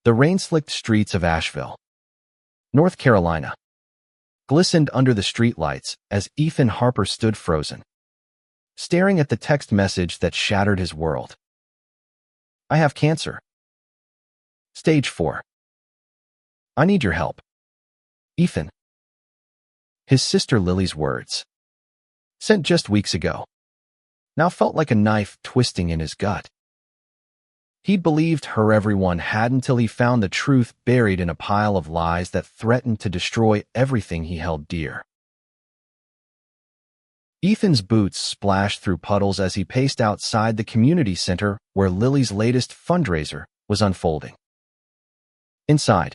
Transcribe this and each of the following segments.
The rain-slicked streets of Asheville, North Carolina, glistened under the streetlights as Ethan Harper stood frozen, staring at the text message that shattered his world. I have cancer. Stage 4. I need your help. Ethan. His sister Lily's words, sent just weeks ago, now felt like a knife twisting in his gut. He'd believed her everyone had until he found the truth buried in a pile of lies that threatened to destroy everything he held dear. Ethan's boots splashed through puddles as he paced outside the community center where Lily's latest fundraiser was unfolding. Inside,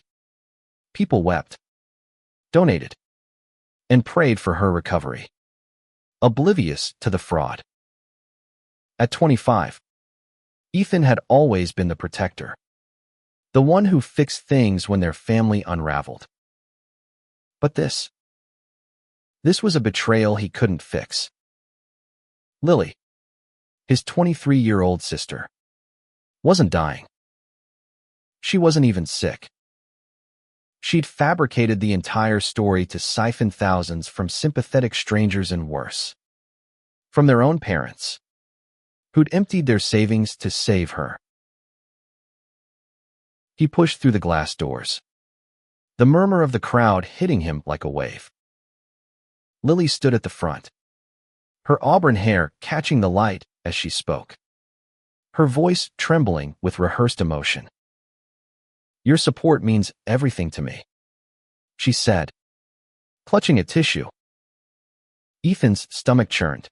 people wept, donated, and prayed for her recovery, oblivious to the fraud. At 25, Ethan had always been the protector, the one who fixed things when their family unraveled. But this was a betrayal he couldn't fix. Lily, his 23-year-old sister, wasn't dying. She wasn't even sick. She'd fabricated the entire story to siphon thousands from sympathetic strangers and worse, from their own parents, who'd emptied their savings to save her. He pushed through the glass doors, the murmur of the crowd hitting him like a wave. Lily stood at the front, her auburn hair catching the light as she spoke, her voice trembling with rehearsed emotion. Your support means everything to me, she said, clutching at tissue. Ethan's stomach churned.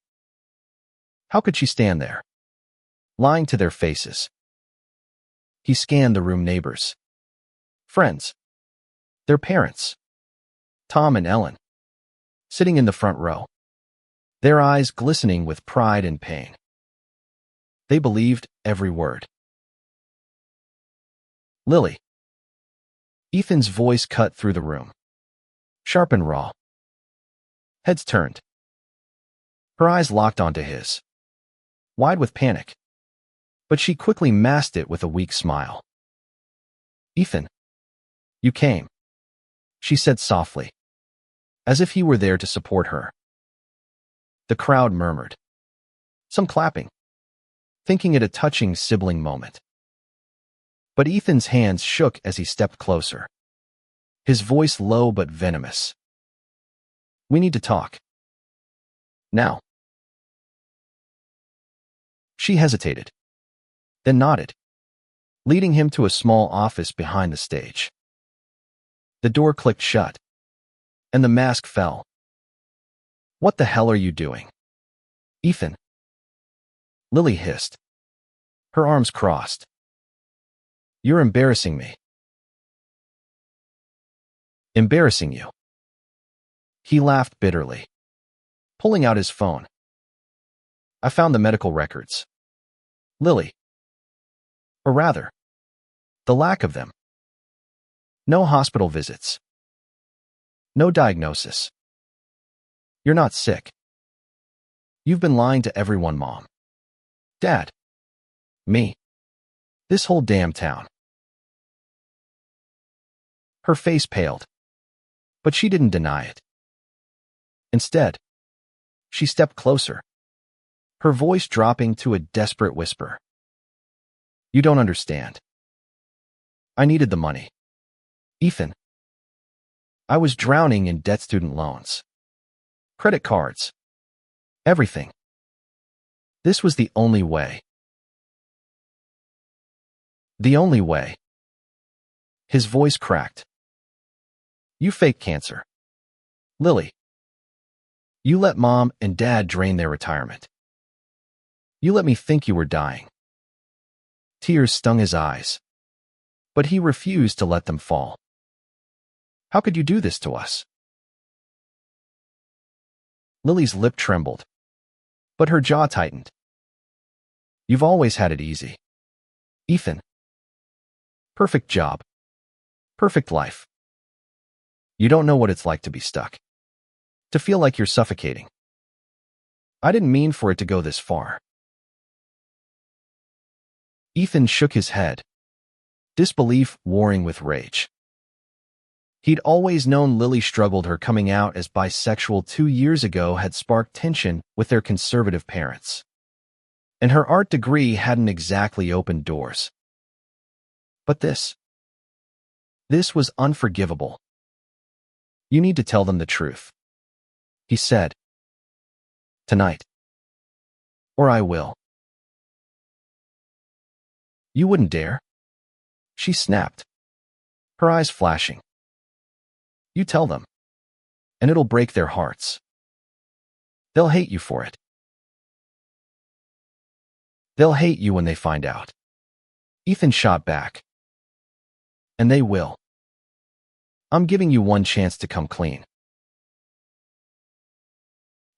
How could she stand there, lying to their faces? He scanned the room: neighbors, friends, their parents, Tom and Ellen, sitting in the front row, their eyes glistening with pride and pain. They believed every word. Lily. Ethan's voice cut through the room, sharp and raw. Heads turned. Her eyes locked onto his, wide with panic, but she quickly masked it with a weak smile. Ethan, you came, she said softly, as if he were there to support her. The crowd murmured, some clapping, thinking it a touching sibling moment. But Ethan's hands shook as he stepped closer, his voice low but venomous. We need to talk. Now. She hesitated, then nodded, leading him to a small office behind the stage. The door clicked shut, and the mask fell. What the hell are you doing, Ethan? Lily hissed, her arms crossed. You're embarrassing me. Embarrassing you. He laughed bitterly, pulling out his phone. I found the medical records. Lily. Or rather, the lack of them. No hospital visits. No diagnosis. You're not sick. You've been lying to everyone, Mom, Dad, me, this whole damn town. Her face paled, but she didn't deny it. Instead, she stepped closer, her voice dropping to a desperate whisper. You don't understand. I needed the money, Ethan. I was drowning in debt, student loans, credit cards, everything. This was the only way. The only way. His voice cracked. You faked cancer, Lily. You let Mom and Dad drain their retirement. You let me think you were dying. Tears stung his eyes, but he refused to let them fall. How could you do this to us? Lily's lip trembled, but her jaw tightened. You've always had it easy, Ethan. Perfect job. Perfect life. You don't know what it's like to be stuck, to feel like you're suffocating. I didn't mean for it to go this far. Ethan shook his head, disbelief warring with rage. He'd always known Lily struggled. Her coming out as bisexual 2 years ago had sparked tension with their conservative parents. And her art degree hadn't exactly opened doors. But this was unforgivable. You need to tell them the truth, he said. Tonight. Or I will. You wouldn't dare? She snapped, her eyes flashing. You tell them, and it'll break their hearts. They'll hate you for it. They'll hate you when they find out. Ethan shot back. And they will. I'm giving you one chance to come clean.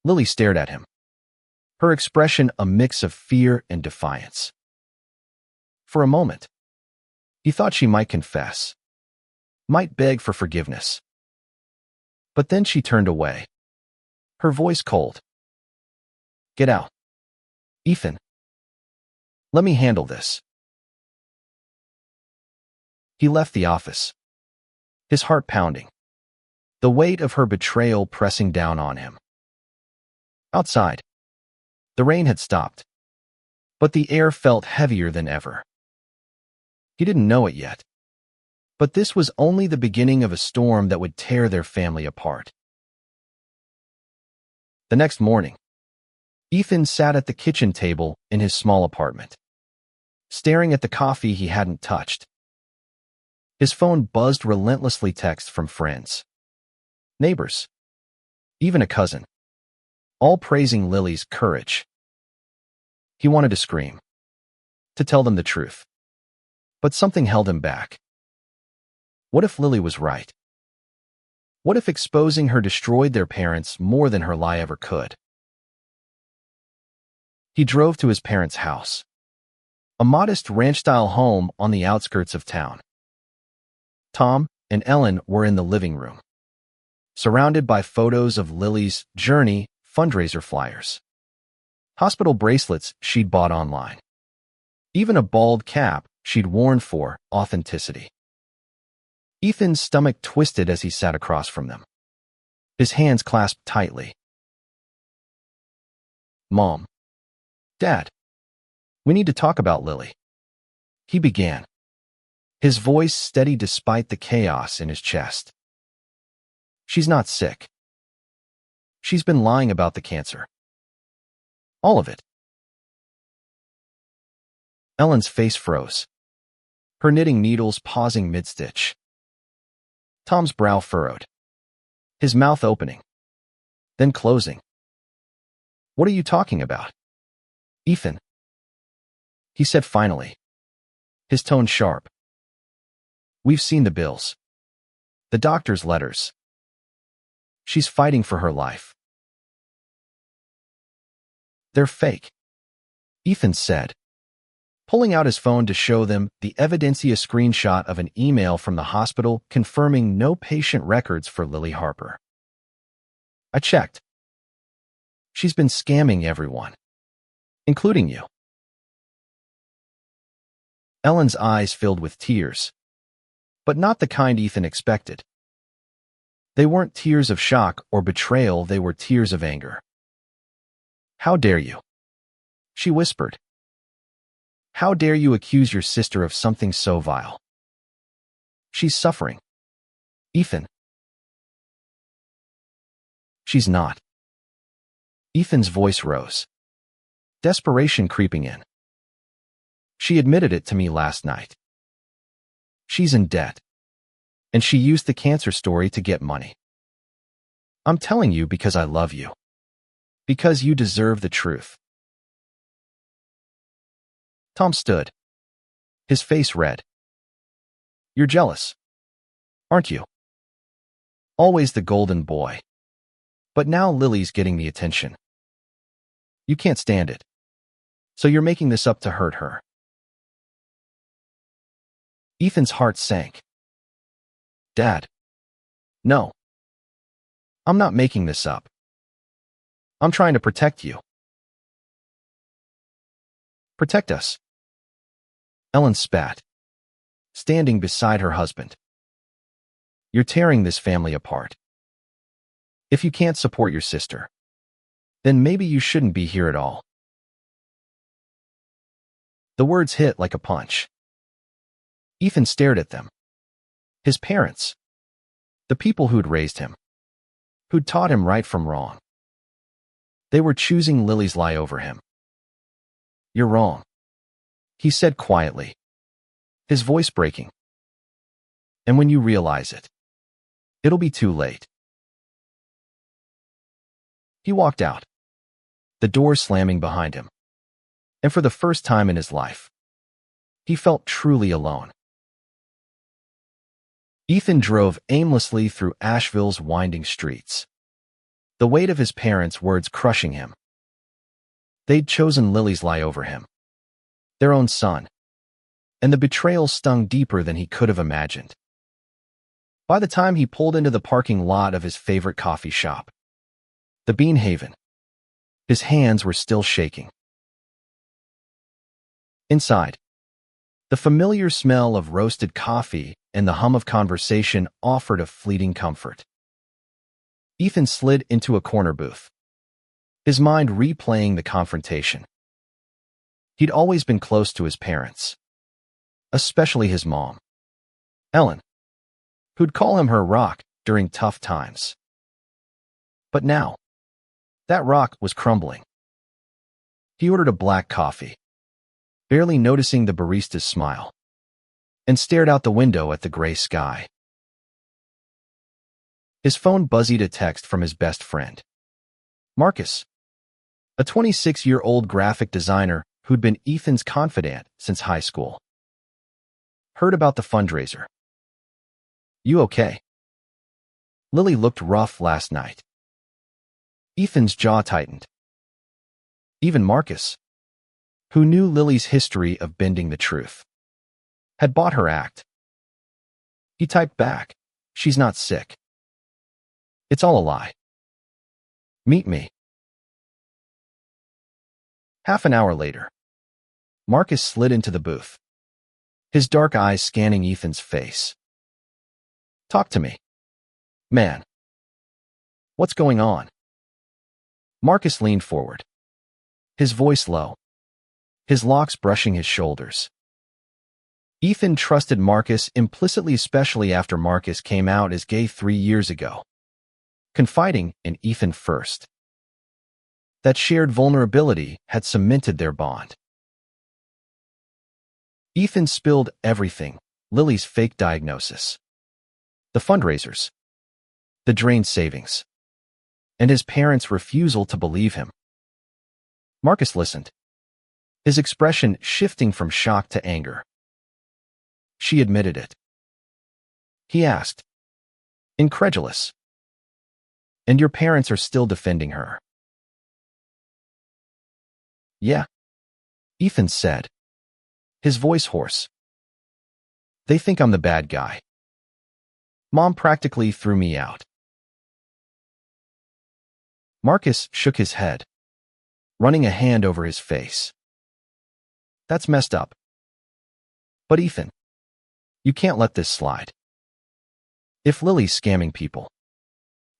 Lily stared at him, her expression a mix of fear and defiance. For a moment, he thought she might confess, might beg for forgiveness. But then she turned away, her voice cold. Get out. Ethan. Let me handle this. He left the office, his heart pounding, the weight of her betrayal pressing down on him. Outside, the rain had stopped, but the air felt heavier than ever. He didn't know it yet, but this was only the beginning of a storm that would tear their family apart. The next morning, Ethan sat at the kitchen table in his small apartment, staring at the coffee he hadn't touched. His phone buzzed relentlessly, texts from friends, neighbors, even a cousin, all praising Lily's courage. He wanted to scream, to tell them the truth, but something held him back. What if Lily was right? What if exposing her destroyed their parents more than her lie ever could? He drove to his parents' house, a modest ranch-style home on the outskirts of town. Tom and Ellen were in the living room, surrounded by photos of Lily's Journey fundraiser flyers, hospital bracelets she'd bought online, even a bald cap she'd worn for authenticity. Ethan's stomach twisted as he sat across from them, his hands clasped tightly. Mom. Dad. We need to talk about Lily, he began, his voice steady despite the chaos in his chest. She's not sick. She's been lying about the cancer. All of it. Ellen's face froze, her knitting needles pausing mid-stitch. Tom's brow furrowed, his mouth opening, then closing. What are you talking about, Ethan? He said finally, his tone sharp. We've seen the bills, the doctor's letters. She's fighting for her life. They're fake, Ethan said, pulling out his phone to show them the evidencia screenshot of an email from the hospital confirming no patient records for Lily Harper. I checked. She's been scamming everyone, including you. Ellen's eyes filled with tears, but not the kind Ethan expected. They weren't tears of shock or betrayal, they were tears of anger. How dare you? She whispered. How dare you accuse your sister of something so vile? She's suffering. Ethan. She's not. Ethan's voice rose, desperation creeping in. She admitted it to me last night. She's in debt, and she used the cancer story to get money. I'm telling you because I love you, because you deserve the truth. Tom stood, his face red. You're jealous, aren't you? Always the golden boy. But now Lily's getting the attention. You can't stand it. So you're making this up to hurt her. Ethan's heart sank. Dad. No. I'm not making this up. I'm trying to protect you. Protect us. Ellen spat, standing beside her husband. You're tearing this family apart. If you can't support your sister, then maybe you shouldn't be here at all. The words hit like a punch. Ethan stared at them. His parents. The people who'd raised him. Who'd taught him right from wrong. They were choosing Lily's lie over him. You're wrong, he said quietly, his voice breaking. And when you realize it, it'll be too late. He walked out, the door slamming behind him. And for the first time in his life, he felt truly alone. Ethan drove aimlessly through Asheville's winding streets, the weight of his parents' words crushing him. They'd chosen Lily's lie over him, their own son, and the betrayal stung deeper than he could have imagined. By the time he pulled into the parking lot of his favorite coffee shop, the Bean Haven, his hands were still shaking. Inside, the familiar smell of roasted coffee and the hum of conversation offered a fleeting comfort. Ethan slid into a corner booth, his mind replaying the confrontation. He'd always been close to his parents, especially his mom, Ellen, who'd call him her rock during tough times. But now, that rock was crumbling. He ordered a black coffee, barely noticing the barista's smile, and stared out the window at the gray sky. His phone buzzed a text from his best friend, Marcus, a 26-year-old graphic designer who'd been Ethan's confidant since high school. Heard about the fundraiser. You okay? Lily looked rough last night. Ethan's jaw tightened. Even Marcus, who knew Lily's history of bending the truth, had bought her act. He typed back, she's not sick. It's all a lie. Meet me. Half an hour later, Marcus slid into the booth, his dark eyes scanning Ethan's face. Talk to me. Man. What's going on? Marcus leaned forward, his voice low, his locks brushing his shoulders. Ethan trusted Marcus implicitly, especially after Marcus came out as gay 3 years ago, confiding in Ethan first. That shared vulnerability had cemented their bond. Ethan spilled everything, Lily's fake diagnosis, the fundraisers, the drained savings, and his parents' refusal to believe him. Marcus listened, his expression shifting from shock to anger. She admitted it. He asked, incredulous. And your parents are still defending her? Yeah, Ethan said, his voice hoarse. They think I'm the bad guy. Mom practically threw me out. Marcus shook his head, running a hand over his face. That's messed up. But Ethan, you can't let this slide. If Lily's scamming people,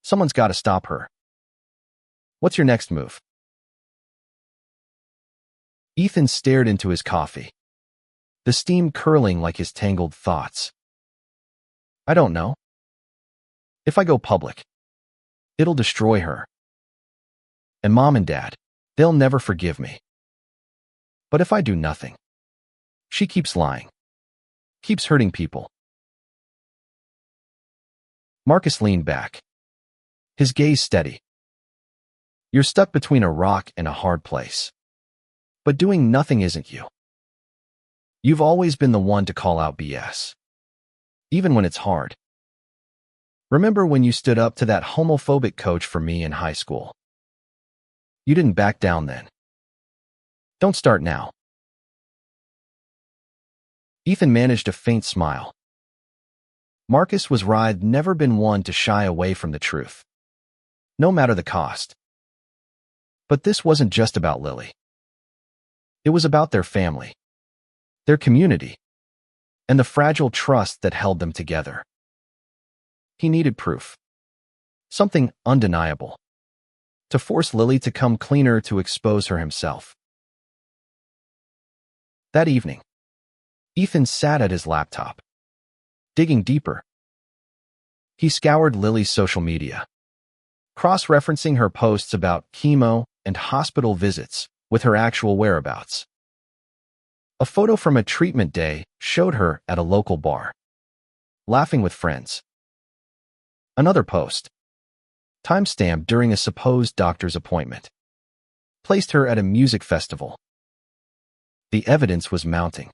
someone's got to stop her. What's your next move? Ethan stared into his coffee, the steam curling like his tangled thoughts. I don't know. If I go public, it'll destroy her. And Mom and Dad, they'll never forgive me. But if I do nothing, she keeps lying, keeps hurting people. Marcus leaned back, his gaze steady. You're stuck between a rock and a hard place. But doing nothing isn't you. You've always been the one to call out BS, even when it's hard. Remember when you stood up to that homophobic coach for me in high school? You didn't back down then. Don't start now. Ethan managed a faint smile. Marcus was right, never been one to shy away from the truth, no matter the cost. But this wasn't just about Lily. It was about their family, their community, and the fragile trust that held them together. He needed proof. Something undeniable. To force Lily to come cleaner, to expose her himself. That evening, Ethan sat at his laptop, digging deeper. He scoured Lily's social media, cross-referencing her posts about chemo and hospital visits with her actual whereabouts. A photo from a treatment day showed her at a local bar, laughing with friends. Another post, timestamped during a supposed doctor's appointment, placed her at a music festival. The evidence was mounting,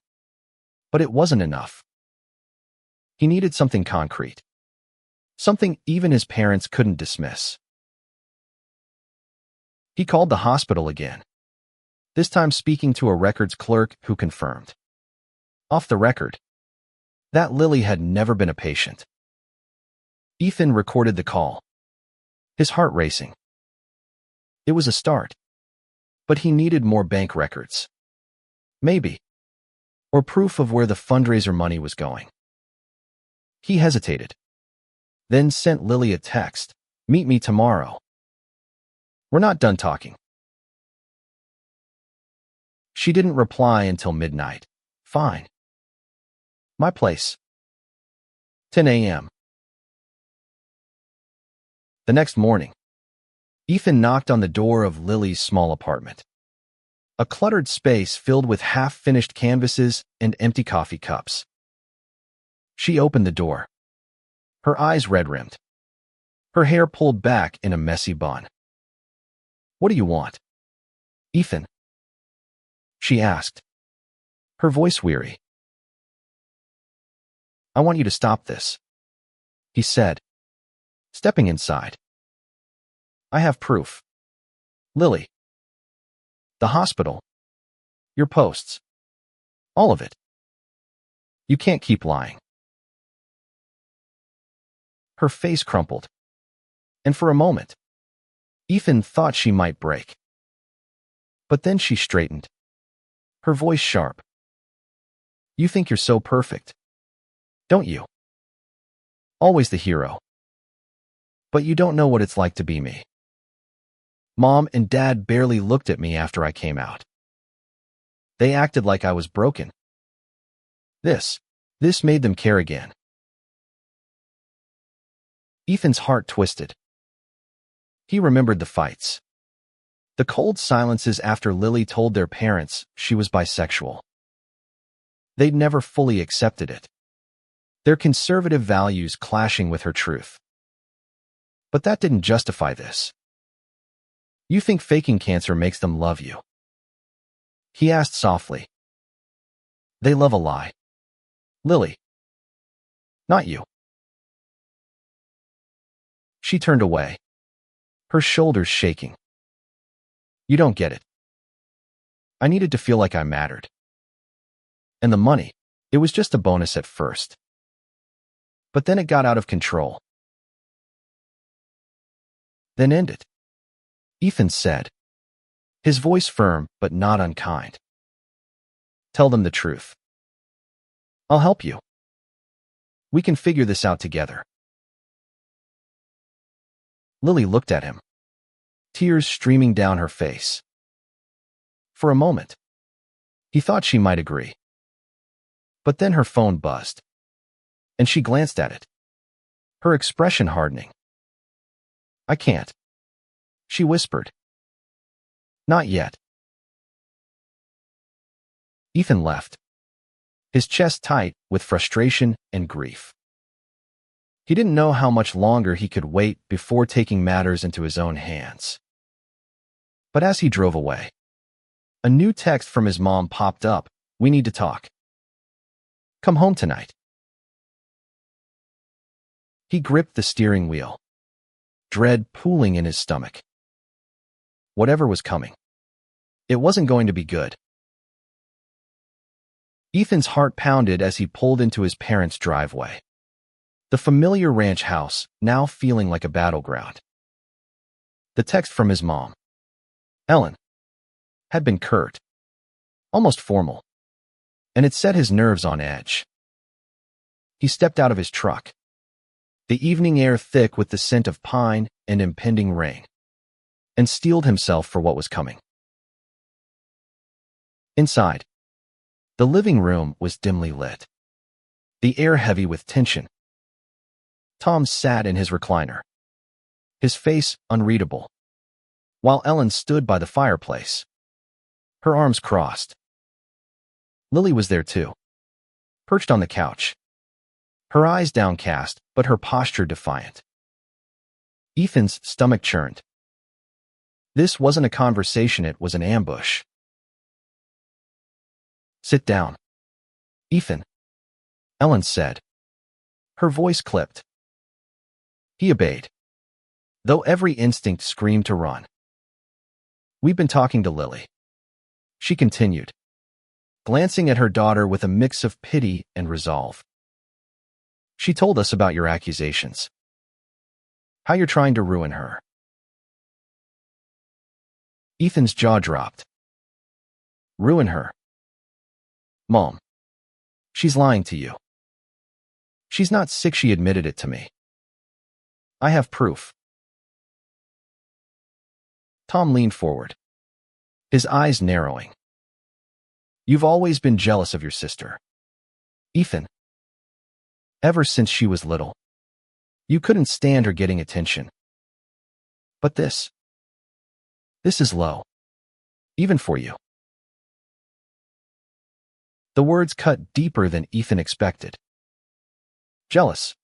but it wasn't enough. He needed something concrete, something even his parents couldn't dismiss. He called the hospital again, this time speaking to a records clerk who confirmed, off the record, that Lily had never been a patient. Ethan recorded the call, his heart racing. It was a start, but he needed more bank records. Maybe. Or proof of where the fundraiser money was going. He hesitated, then sent Lily a text, "Meet me tomorrow. We're not done talking." She didn't reply until midnight. "Fine. My place. 10 a.m. The next morning, Ethan knocked on the door of Lily's small apartment. A cluttered space filled with half-finished canvases and empty coffee cups. She opened the door, her eyes red-rimmed, her hair pulled back in a messy bun. "What do you want, Ethan?" she asked, her voice weary. "I want you to stop this," he said, stepping inside. "I have proof. Lily. The hospital. Your posts. All of it. You can't keep lying." Her face crumpled, and for a moment, Ethan thought she might break. But then she straightened, her voice sharp. "You think you're so perfect, don't you? Always the hero. But you don't know what it's like to be me. Mom and Dad barely looked at me after I came out. They acted like I was broken. This made them care again." Ethan's heart twisted. He remembered the fights, the cold silences after Lily told their parents she was bisexual. They'd never fully accepted it, their conservative values clashing with her truth. But that didn't justify this. "You think faking cancer makes them love you?" he asked softly. "They love a lie. Lily. Not you." She turned away, her shoulders shaking. "You don't get it. I needed to feel like I mattered. And the money, it was just a bonus at first. But then it got out of control." "Then end it," Ethan said, his voice firm but not unkind. "Tell them the truth. I'll help you. We can figure this out together." Lily looked at him, tears streaming down her face. For a moment, he thought she might agree. But then her phone buzzed, and she glanced at it, her expression hardening. "I can't," she whispered. "Not yet." Ethan left, his chest tight with frustration and grief. He didn't know how much longer he could wait before taking matters into his own hands. But as he drove away, a new text from his mom popped up. "We need to talk. Come home tonight." He gripped the steering wheel, dread pooling in his stomach. Whatever was coming, it wasn't going to be good. Ethan's heart pounded as he pulled into his parents' driveway, the familiar ranch house now feeling like a battleground. The text from his mom, Ellen, had been curt, almost formal, and it set his nerves on edge. He stepped out of his truck, the evening air thick with the scent of pine and impending rain, and steeled himself for what was coming. Inside, the living room was dimly lit, the air heavy with tension. Tom sat in his recliner, his face unreadable, while Ellen stood by the fireplace, her arms crossed. Lily was there too, perched on the couch, her eyes downcast, but her posture defiant. Ethan's stomach churned. This wasn't a conversation, it was an ambush. "Sit down, Ethan," Ellen said. Her voice clipped. He obeyed, though every instinct screamed to run. "We've been talking to Lily," she continued, glancing at her daughter with a mix of pity and resolve. "She told us about your accusations, how you're trying to ruin her." Ethan's jaw dropped. "Ruin her? Mom, she's lying to you. She's not sick, she admitted it to me. I have proof." Tom leaned forward, his eyes narrowing. "You've always been jealous of your sister, Ethan. Ever since she was little. You couldn't stand her getting attention. But this is low, even for you." The words cut deeper than Ethan expected. Jealous.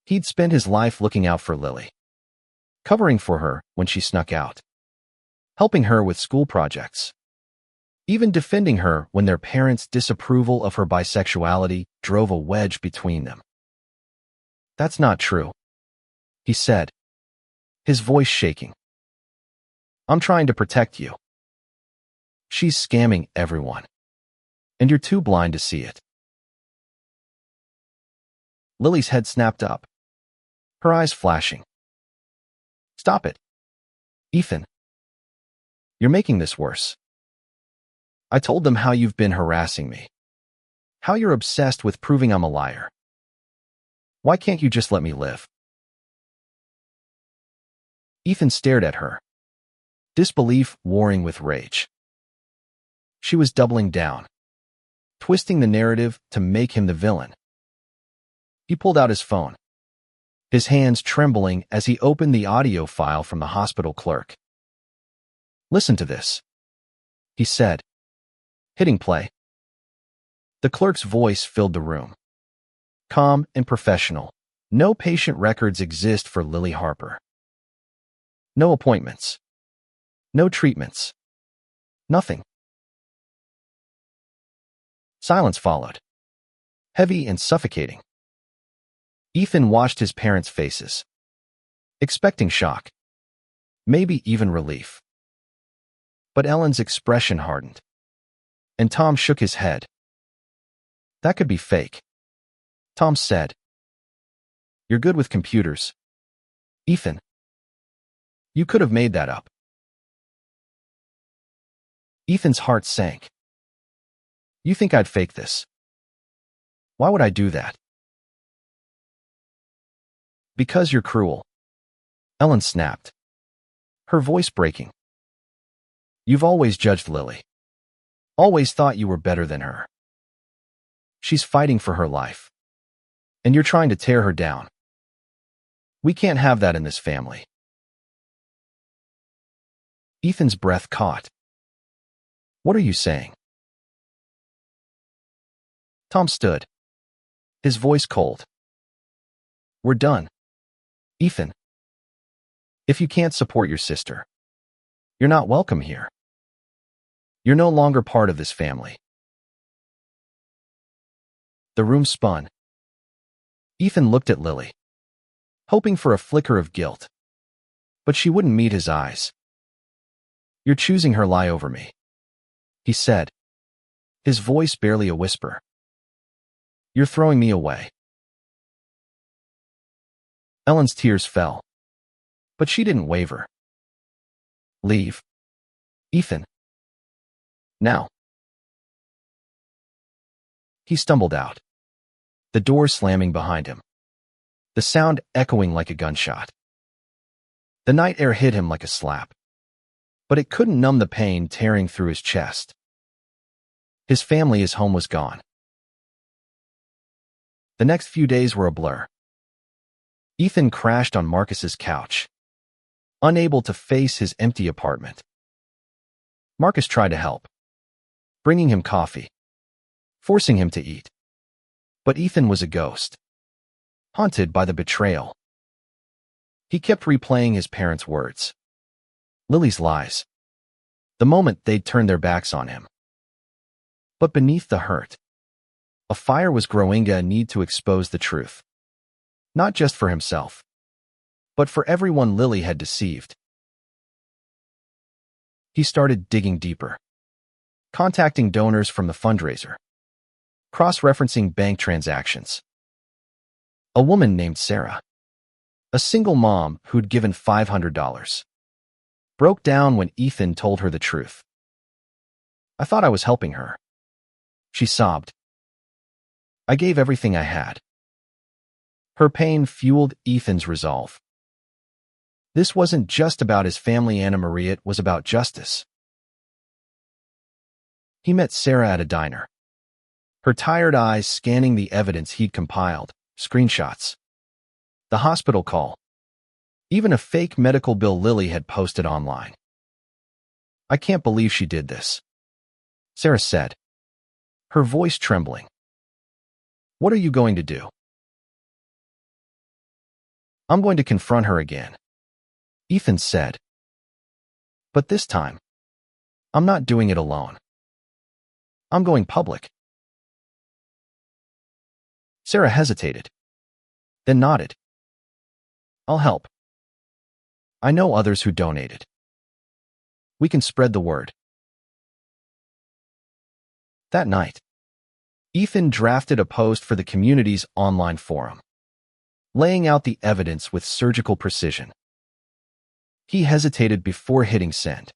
He'd spent his life looking out for Lily, covering for her when she snuck out, helping her with school projects, even defending her when their parents' disapproval of her bisexuality drove a wedge between them. "That's not true," he said, his voice shaking. "I'm trying to protect you. She's scamming everyone, and you're too blind to see it." Lily's head snapped up, her eyes flashing. "Stop it, Ethan. You're making this worse. I told them how you've been harassing me, how you're obsessed with proving I'm a liar. Why can't you just let me live?" Ethan stared at her, disbelief warring with rage. She was doubling down, twisting the narrative to make him the villain. He pulled out his phone, his hands trembling as he opened the audio file from the hospital clerk. "Listen to this," he said, hitting play. The clerk's voice filled the room, calm and professional. No patient records exist for Lily Harper. No appointments. No treatments. Nothing. Silence followed, heavy and suffocating. Ethan watched his parents' faces, expecting shock, maybe even relief. But Ellen's expression hardened, and Tom shook his head. "That could be fake," Tom said. "You're good with computers, Ethan. You could have made that up." Ethan's heart sank. "You think I'd fake this? Why would I do that?" "Because you're cruel," Ellen snapped, her voice breaking. "You've always judged Lily, always thought you were better than her. She's fighting for her life, and you're trying to tear her down. We can't have that in this family." Ethan's breath caught. "What are you saying?" Tom stood, his voice cold. "We're done, Ethan. If you can't support your sister, you're not welcome here. You're no longer part of this family." The room spun. Ethan looked at Lily, hoping for a flicker of guilt, but she wouldn't meet his eyes. "You're choosing her lie over me," he said, his voice barely a whisper. "You're throwing me away." Ellen's tears fell, but she didn't waver. "Leave, Ethan. Now." He stumbled out, the door slamming behind him, the sound echoing like a gunshot. The night air hit him like a slap, but it couldn't numb the pain tearing through his chest. His family, his home was gone. The next few days were a blur. Ethan crashed on Marcus's couch, unable to face his empty apartment. Marcus tried to help, bringing him coffee, forcing him to eat. But Ethan was a ghost, haunted by the betrayal. He kept replaying his parents' words, Lily's lies, the moment they'd turned their backs on him. But beneath the hurt, a fire was growing, a need to expose the truth, not just for himself, but for everyone Lily had deceived. He started digging deeper, contacting donors from the fundraiser, cross-referencing bank transactions. A woman named Sarah, a single mom who'd given $500, broke down when Ethan told her the truth. "I thought I was helping her," she sobbed. "I gave everything I had." Her pain fueled Ethan's resolve. This wasn't just about his family, Anna Maria, it was about justice. He met Sarah at a diner, her tired eyes scanning the evidence he'd compiled, screenshots, the hospital call, even a fake medical bill Lily had posted online. "I can't believe she did this," Sarah said, her voice trembling. "What are you going to do?" "I'm going to confront her again," Ethan said. "But this time, I'm not doing it alone. I'm going public." Sarah hesitated, then nodded. "I'll help. I know others who donated. We can spread the word." That night, Ethan drafted a post for the community's online forum, laying out the evidence with surgical precision. He hesitated before hitting send,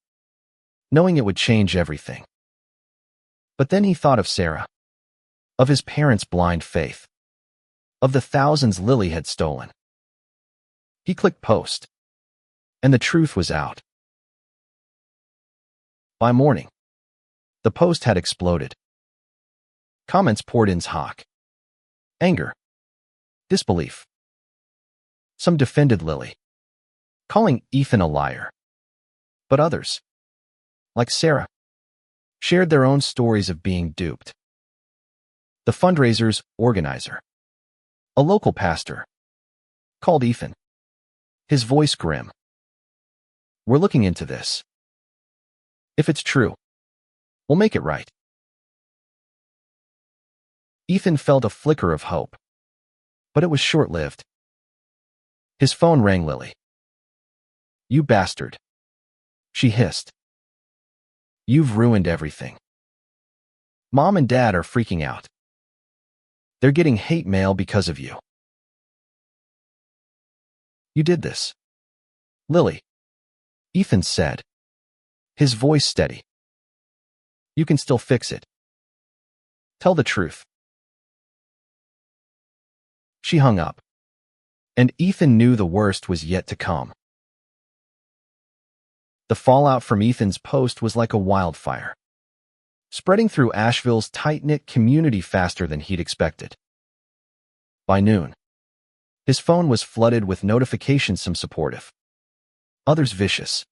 knowing it would change everything. But then he thought of Sarah, of his parents' blind faith, of the thousands Lily had stolen. He clicked post, and the truth was out. By morning, the post had exploded. Comments poured in: hawk, anger, disbelief. Some defended Lily, calling Ethan a liar. But others, like Sarah, shared their own stories of being duped. The fundraiser's organizer, a local pastor, called Ethan, his voice grim. "We're looking into this. If it's true, we'll make it right." Ethan felt a flicker of hope, but it was short-lived. His phone rang. "Lily. You bastard," she hissed. "You've ruined everything. Mom and Dad are freaking out. They're getting hate mail because of you. You did this, Lily," Ethan said, his voice steady. "You can still fix it. Tell the truth." She hung up, and Ethan knew the worst was yet to come. The fallout from Ethan's post was like a wildfire, spreading through Asheville's tight-knit community faster than he'd expected. By noon, his phone was flooded with notifications, some supportive, others vicious.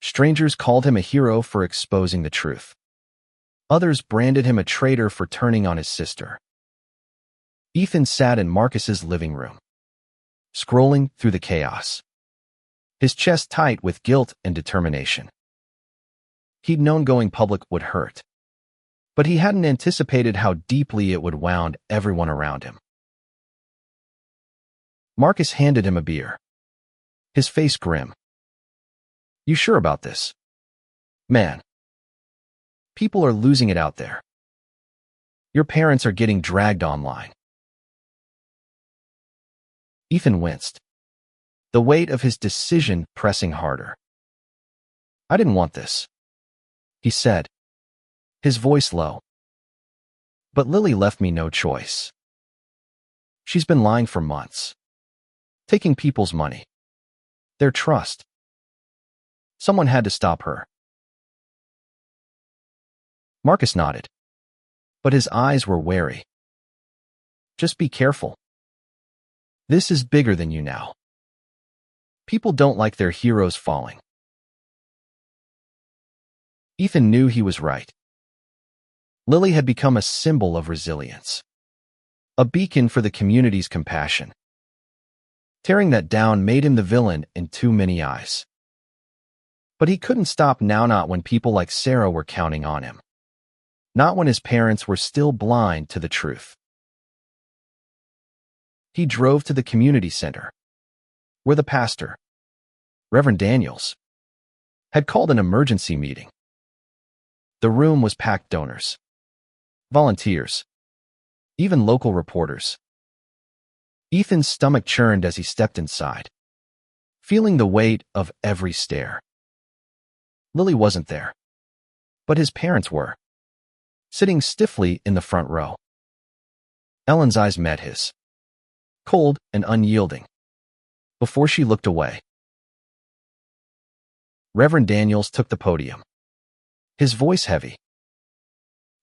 Strangers called him a hero for exposing the truth. Others branded him a traitor for turning on his sister. Ethan sat in Marcus's living room, scrolling through the chaos, his chest tight with guilt and determination. He'd known going public would hurt, but he hadn't anticipated how deeply it would wound everyone around him. Marcus handed him a beer, his face grim. "You sure about this? Man, people are losing it out there. Your parents are getting dragged online." Ethan winced, the weight of his decision pressing harder. "I didn't want this," he said, his voice low. "But Lily left me no choice." She's been lying for months, taking people's money, their trust. Someone had to stop her. Marcus nodded, but his eyes were wary. Just be careful. This is bigger than you now. People don't like their heroes falling. Ethan knew he was right. Lily had become a symbol of resilience, a beacon for the community's compassion. Tearing that down made him the villain in too many eyes. But he couldn't stop now, not when people like Sarah were counting on him. Not when his parents were still blind to the truth. He drove to the community center, where the pastor, Reverend Daniels, had called an emergency meeting. The room was packed: donors, volunteers, even local reporters. Ethan's stomach churned as he stepped inside, feeling the weight of every stare. Lily wasn't there, but his parents were, sitting stiffly in the front row. Ellen's eyes met his, cold and unyielding, before she looked away. Reverend Daniels took the podium, his voice heavy.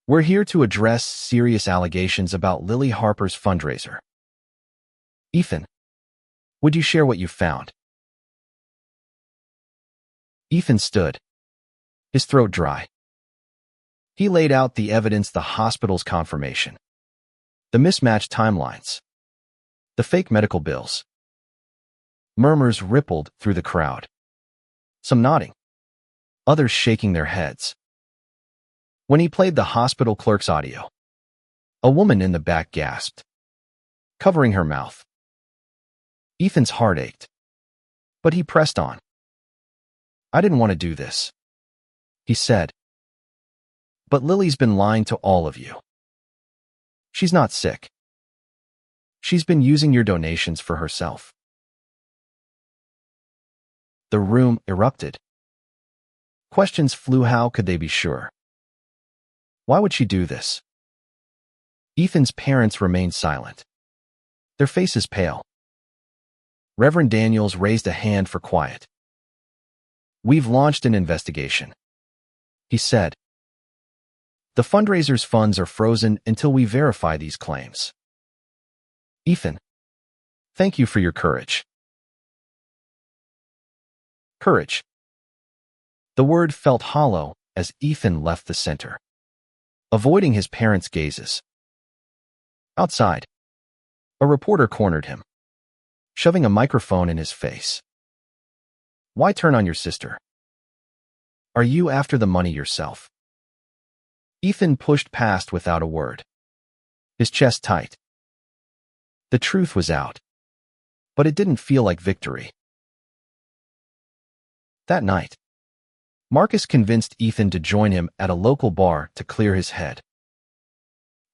We're here to address serious allegations about Lily Harper's fundraiser. Ethan, would you share what you found? Ethan stood, his throat dry. He laid out the evidence: the hospital's confirmation, the mismatched timelines, the fake medical bills. Murmurs rippled through the crowd, some nodding, others shaking their heads. When he played the hospital clerk's audio, a woman in the back gasped, covering her mouth. Ethan's heart ached, but he pressed on. I didn't want to do this, he said. But Lily's been lying to all of you. She's not sick. She's been using your donations for herself. The room erupted. Questions flew. How could they be sure? Why would she do this? Ethan's parents remained silent, their faces pale. Reverend Daniels raised a hand for quiet. We've launched an investigation, he said. The fundraiser's funds are frozen until we verify these claims. Ethan, thank you for your courage. Courage. The word felt hollow as Ethan left the center, avoiding his parents' gazes. Outside, a reporter cornered him, shoving a microphone in his face. Why turn on your sister? Are you after the money yourself? Ethan pushed past without a word, his chest tight. The truth was out, but it didn't feel like victory. That night, Marcus convinced Ethan to join him at a local bar to clear his head.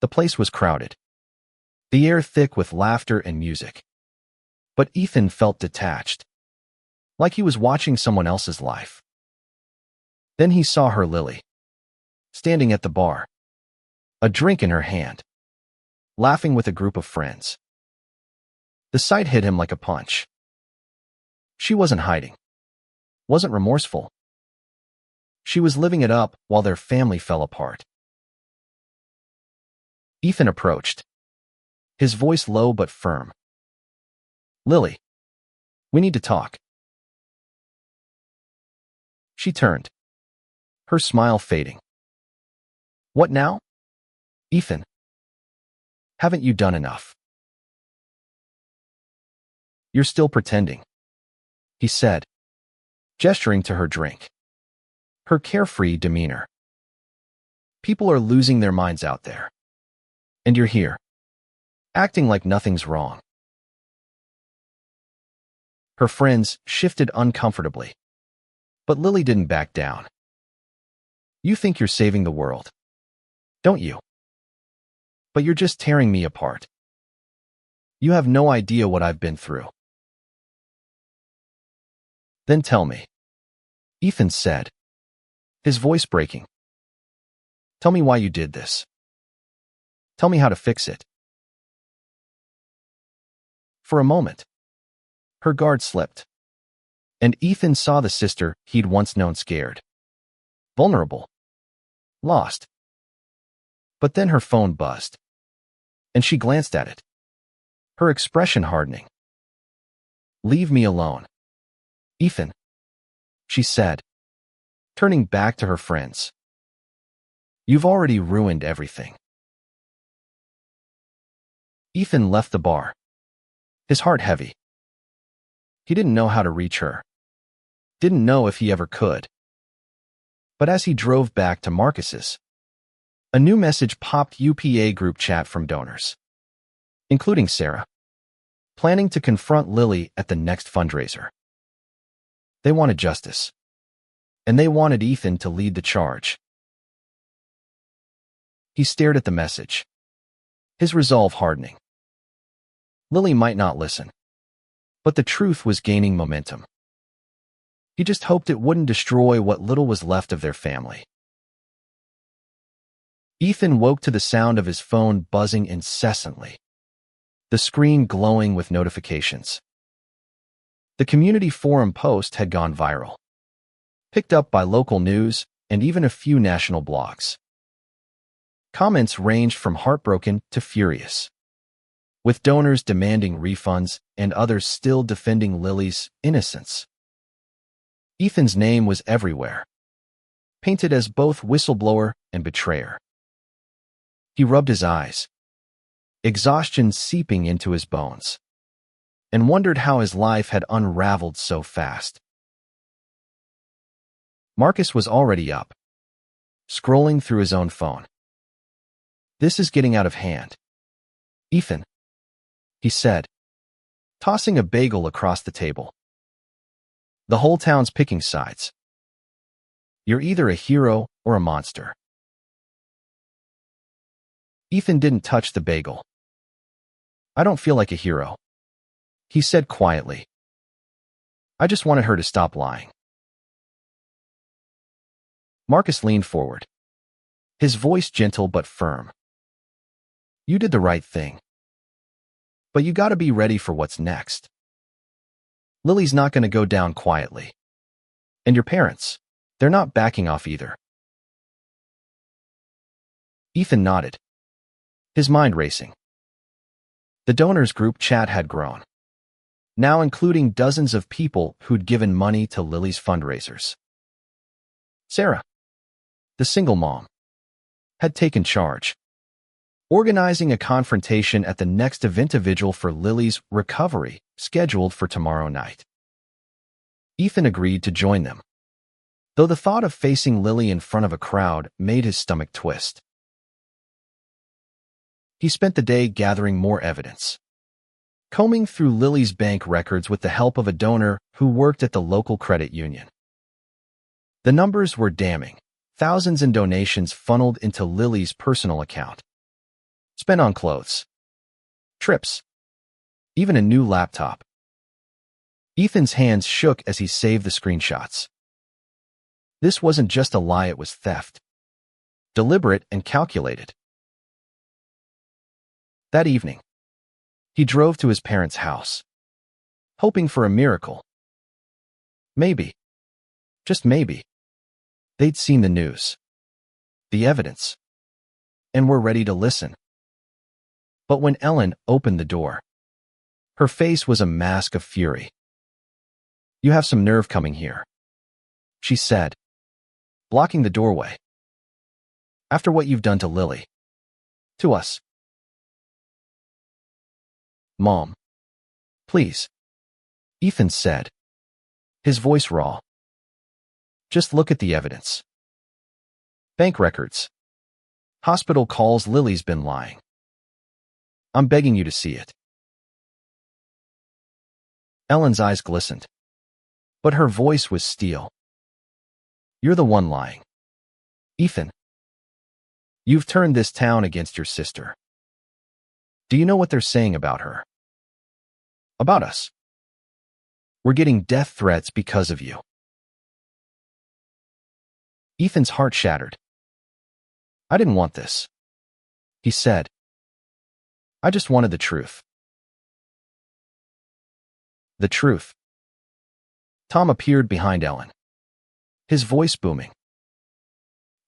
The place was crowded, the air thick with laughter and music. But Ethan felt detached, like he was watching someone else's life. Then he saw her, Lily, standing at the bar, a drink in her hand, laughing with a group of friends. The sight hit him like a punch. She wasn't hiding, wasn't remorseful. She was living it up while their family fell apart. Ethan approached, his voice low but firm. Lily, we need to talk. She turned, her smile fading. What now? Ethan, haven't you done enough? You're still pretending, he said, gesturing to her drink, her carefree demeanor. People are losing their minds out there, and you're here, acting like nothing's wrong. Her friends shifted uncomfortably, but Lily didn't back down. You think you're saving the world, don't you? But you're just tearing me apart. You have no idea what I've been through. Then tell me, Ethan said, his voice breaking. Tell me why you did this. Tell me how to fix it. For a moment, her guard slipped, and Ethan saw the sister he'd once known scared, vulnerable, lost. But then her phone buzzed, and she glanced at it, her expression hardening. "Leave me alone, Ethan," she said, turning back to her friends. "You've already ruined everything." Ethan left the bar, his heart heavy. He didn't know how to reach her, didn't know if he ever could. But as he drove back to Marcus's, a new message popped UPA group chat from donors, including Sarah, planning to confront Lily at the next fundraiser. They wanted justice, and they wanted Ethan to lead the charge. He stared at the message, his resolve hardening. Lily might not listen, but the truth was gaining momentum. He just hoped it wouldn't destroy what little was left of their family. Ethan woke to the sound of his phone buzzing incessantly, the screen glowing with notifications. The community forum post had gone viral, picked up by local news and even a few national blogs. Comments ranged from heartbroken to furious, with donors demanding refunds and others still defending Lily's innocence. Ethan's name was everywhere, painted as both whistleblower and betrayer. He rubbed his eyes, exhaustion seeping into his bones, and wondered how his life had unraveled so fast. Marcus was already up, scrolling through his own phone. "This is getting out of hand, Ethan," he said, tossing a bagel across the table. "The whole town's picking sides. You're either a hero or a monster." Ethan didn't touch the bagel. "I don't feel like a hero," he said quietly. "I just wanted her to stop lying." Marcus leaned forward, his voice gentle but firm. "You did the right thing, but you gotta be ready for what's next. Lily's not gonna go down quietly. And your parents, they're not backing off either." Ethan nodded, his mind racing. The donors group chat had grown, now including dozens of people who'd given money to Lily's fundraisers. Sarah, the single mom, had taken charge, organizing a confrontation at the next event vigil for Lily's recovery, scheduled for tomorrow night. Ethan agreed to join them, though the thought of facing Lily in front of a crowd made his stomach twist. He spent the day gathering more evidence, combing through Lily's bank records with the help of a donor who worked at the local credit union. The numbers were damning. Thousands in donations funneled into Lily's personal account, spent on clothes, trips, even a new laptop. Ethan's hands shook as he saved the screenshots. This wasn't just a lie, it was theft, deliberate and calculated. That evening, he drove to his parents' house, hoping for a miracle. Maybe, just maybe, they'd seen the news, the evidence, and were ready to listen. But when Ellen opened the door, her face was a mask of fury. "You have some nerve coming here," she said, blocking the doorway. "After what you've done to Lily. To us." "Mom, please," Ethan said, his voice raw. "Just look at the evidence. Bank records. Hospital calls. Lily's been lying. I'm begging you to see it." Ellen's eyes glistened, but her voice was steel. "You're the one lying, Ethan. You've turned this town against your sister. Do you know what they're saying about her? About us? We're getting death threats because of you." Ethan's heart shattered. "I didn't want this," he said. "I just wanted the truth." The truth. Tom appeared behind Ellen, his voice booming.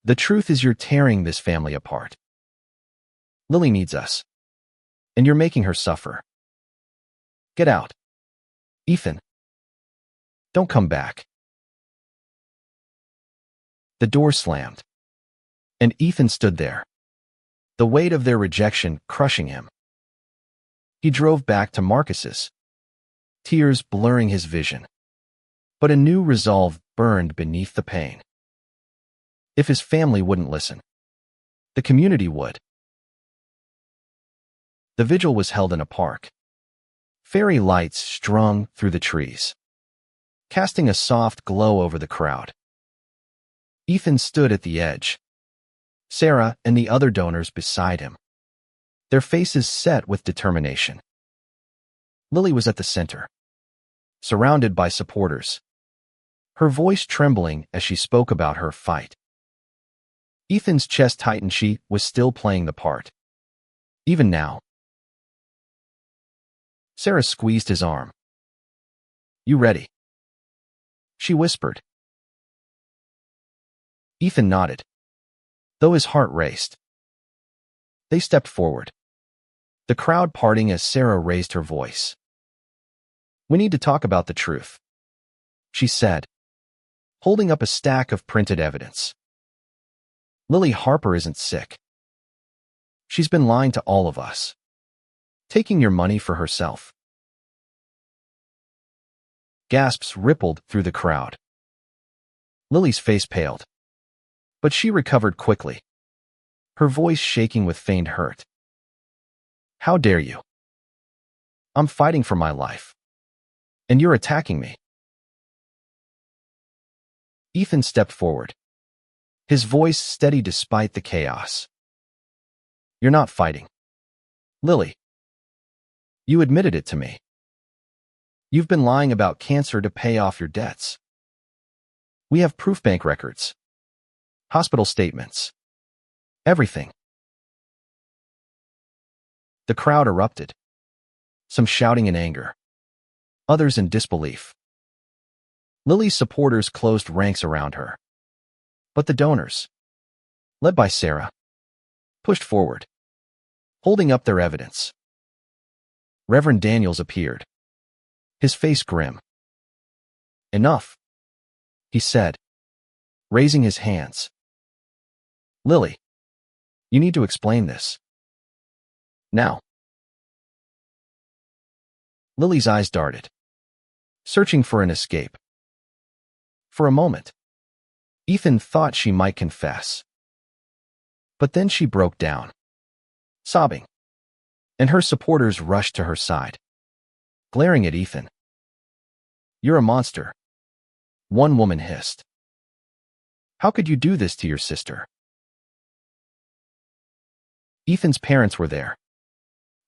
The truth is you're tearing this family apart. Lily needs us, and you're making her suffer. Get out. Ethan. Don't come back. The door slammed, and Ethan stood there, the weight of their rejection crushing him. He drove back to Marcus's, tears blurring his vision. But a new resolve burned beneath the pain. If his family wouldn't listen, the community would. The vigil was held in a park. Fairy lights strung through the trees, casting a soft glow over the crowd. Ethan stood at the edge, Sarah and the other donors beside him, their faces set with determination. Lily was at the center, surrounded by supporters, her voice trembling as she spoke about her fight. Ethan's chest tightened. She was still playing the part. Even now. Sarah squeezed his arm. You ready? She whispered. Ethan nodded, though his heart raced. They stepped forward, the crowd parting as Sarah raised her voice. We need to talk about the truth, she said, holding up a stack of printed evidence. Lily Harper isn't sick. She's been lying to all of us, taking your money for herself. Gasps rippled through the crowd. Lily's face paled, but she recovered quickly, her voice shaking with feigned hurt. How dare you? I'm fighting for my life, and you're attacking me. Ethan stepped forward, his voice steady despite the chaos. You're not fighting. Lily, you admitted it to me. You've been lying about cancer to pay off your debts. We have proof, bank records, hospital statements, everything. The crowd erupted, some shouting in anger, others in disbelief. Lily's supporters closed ranks around her, but the donors, led by Sarah, pushed forward, holding up their evidence. Reverend Daniels appeared, his face grim. Enough, he said, raising his hands. Lily, you need to explain this. Now. Lily's eyes darted, searching for an escape. For a moment, Ethan thought she might confess. But then she broke down, sobbing, and her supporters rushed to her side, glaring at Ethan. You're a monster, one woman hissed. How could you do this to your sister? Ethan's parents were there,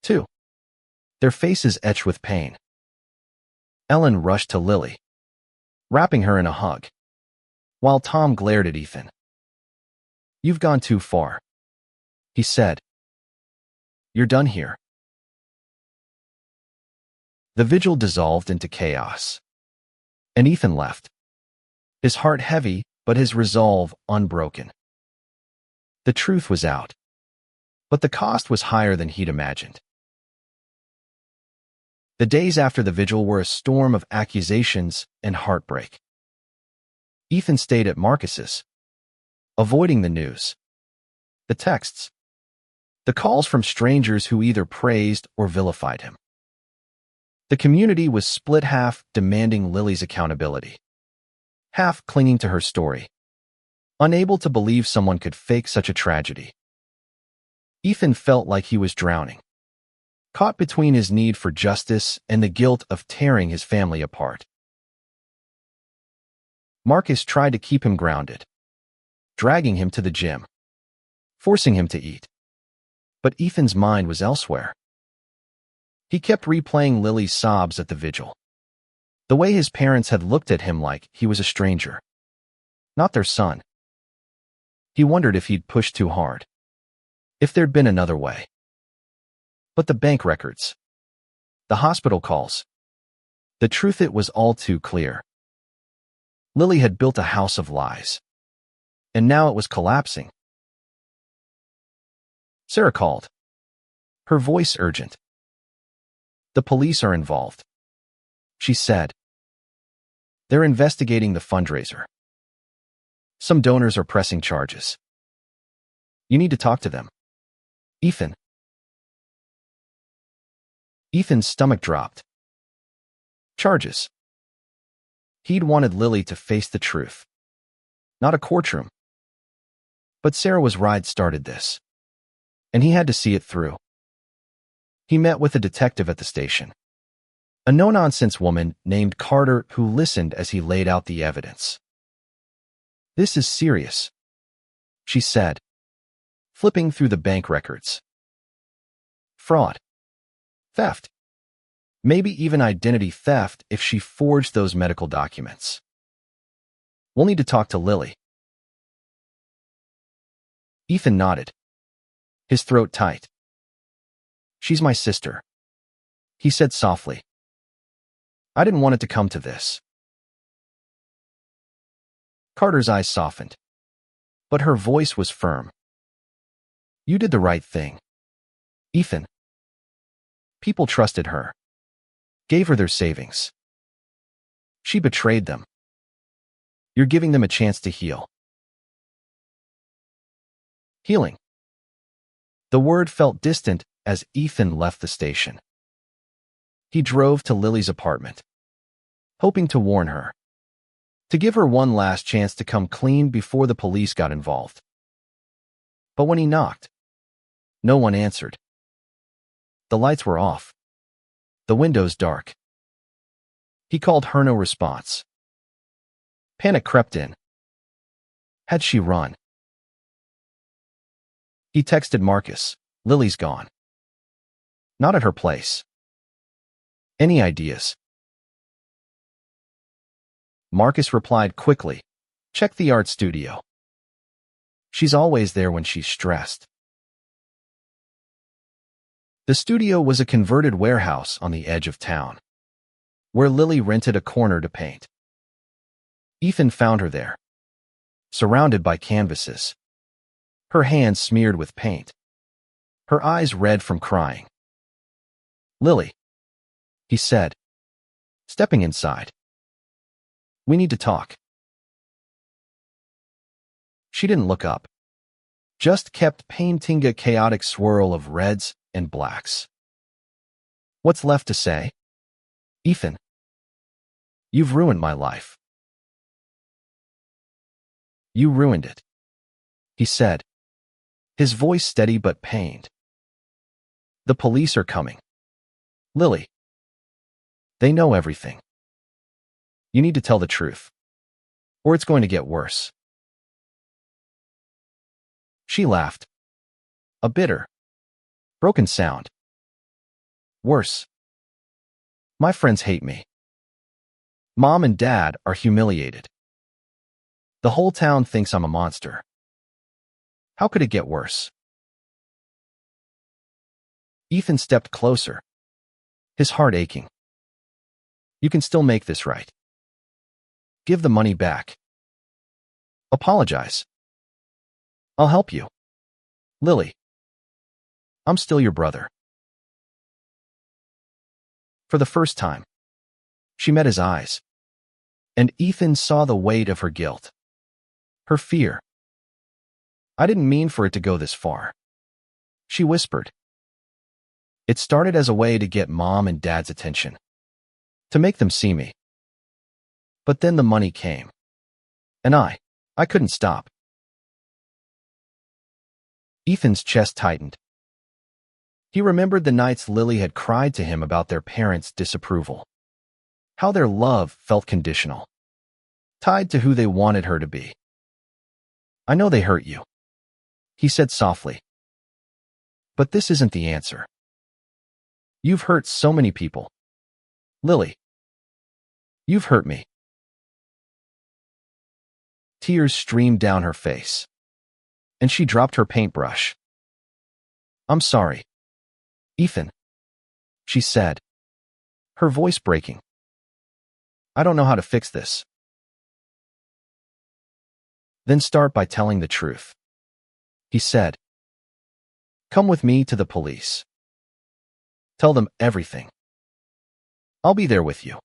too, their faces etched with pain. Ellen rushed to Lily, wrapping her in a hug, while Tom glared at Ethan. You've gone too far, he said. You're done here. The vigil dissolved into chaos, and Ethan left, his heart heavy but his resolve unbroken. The truth was out, but the cost was higher than he'd imagined. The days after the vigil were a storm of accusations and heartbreak. Ethan stayed at Marcus's, avoiding the news, the texts, the calls from strangers who either praised or vilified him. The community was split, half demanding Lily's accountability, half clinging to her story, unable to believe someone could fake such a tragedy. Ethan felt like he was drowning, caught between his need for justice and the guilt of tearing his family apart. Marcus tried to keep him grounded, dragging him to the gym, forcing him to eat. But Ethan's mind was elsewhere. He kept replaying Lily's sobs at the vigil, the way his parents had looked at him like he was a stranger, not their son. He wondered if he'd pushed too hard, if there'd been another way. But the bank records, the hospital calls, The truth, it was all too clear. Lily had built a house of lies, and now it was collapsing. Sarah called, her voice urgent. The police are involved, she said. They're investigating the fundraiser. Some donors are pressing charges. You need to talk to them. Ethan. Ethan's stomach dropped. Charges. He'd wanted Lily to face the truth. Not a courtroom. But Sarah was right, started this. And he had to see it through. He met with a detective at the station. A no-nonsense woman named Carter who listened as he laid out the evidence. This is serious, she said, flipping through the bank records. Fraud. Theft. Maybe even identity theft if she forged those medical documents. We'll need to talk to Lily. Ethan nodded, his throat tight. She's my sister, he said softly. I didn't want it to come to this. Carter's eyes softened, but her voice was firm. You did the right thing, Ethan. People trusted her, gave her their savings. She betrayed them. You're giving them a chance to heal. Healing. The word felt distant as Ethan left the station. He drove to Lily's apartment, hoping to warn her, to give her one last chance to come clean before the police got involved. But when he knocked, no one answered. The lights were off, the windows dark. He called her, no response. Panic crept in. Had she run? He texted Marcus, Lily's gone. Not at her place. Any ideas? Marcus replied quickly, check the art studio. She's always there when she's stressed. The studio was a converted warehouse on the edge of town, where Lily rented a corner to paint. Ethan found her there, surrounded by canvases, her hands smeared with paint, her eyes red from crying. Lily, he said, stepping inside. We need to talk. She didn't look up, just kept painting a chaotic swirl of reds and blacks. What's left to say? Ethan, you've ruined my life. You ruined it, he said, his voice steady but pained. The police are coming. Lily. They know everything. You need to tell the truth, or it's going to get worse. She laughed. A bitter, broken sound. Worse. My friends hate me. Mom and Dad are humiliated. The whole town thinks I'm a monster. How could it get worse? Ethan stepped closer, his heart aching. You can still make this right. Give the money back. Apologize. I'll help you. Lily. I'm still your brother. For the first time, she met his eyes, and Ethan saw the weight of her guilt, her fear. I didn't mean for it to go this far, she whispered. It started as a way to get Mom and Dad's attention, to make them see me. But then the money came, and I couldn't stop. Ethan's chest tightened. He remembered the nights Lily had cried to him about their parents' disapproval, how their love felt conditional, tied to who they wanted her to be. I know they hurt you, he said softly. But this isn't the answer. You've hurt so many people. Lily, you've hurt me. Tears streamed down her face, and she dropped her paintbrush. I'm sorry, Ethan, she said, her voice breaking. I don't know how to fix this. Then start by telling the truth. He said, come with me to the police. Tell them everything. I'll be there with you.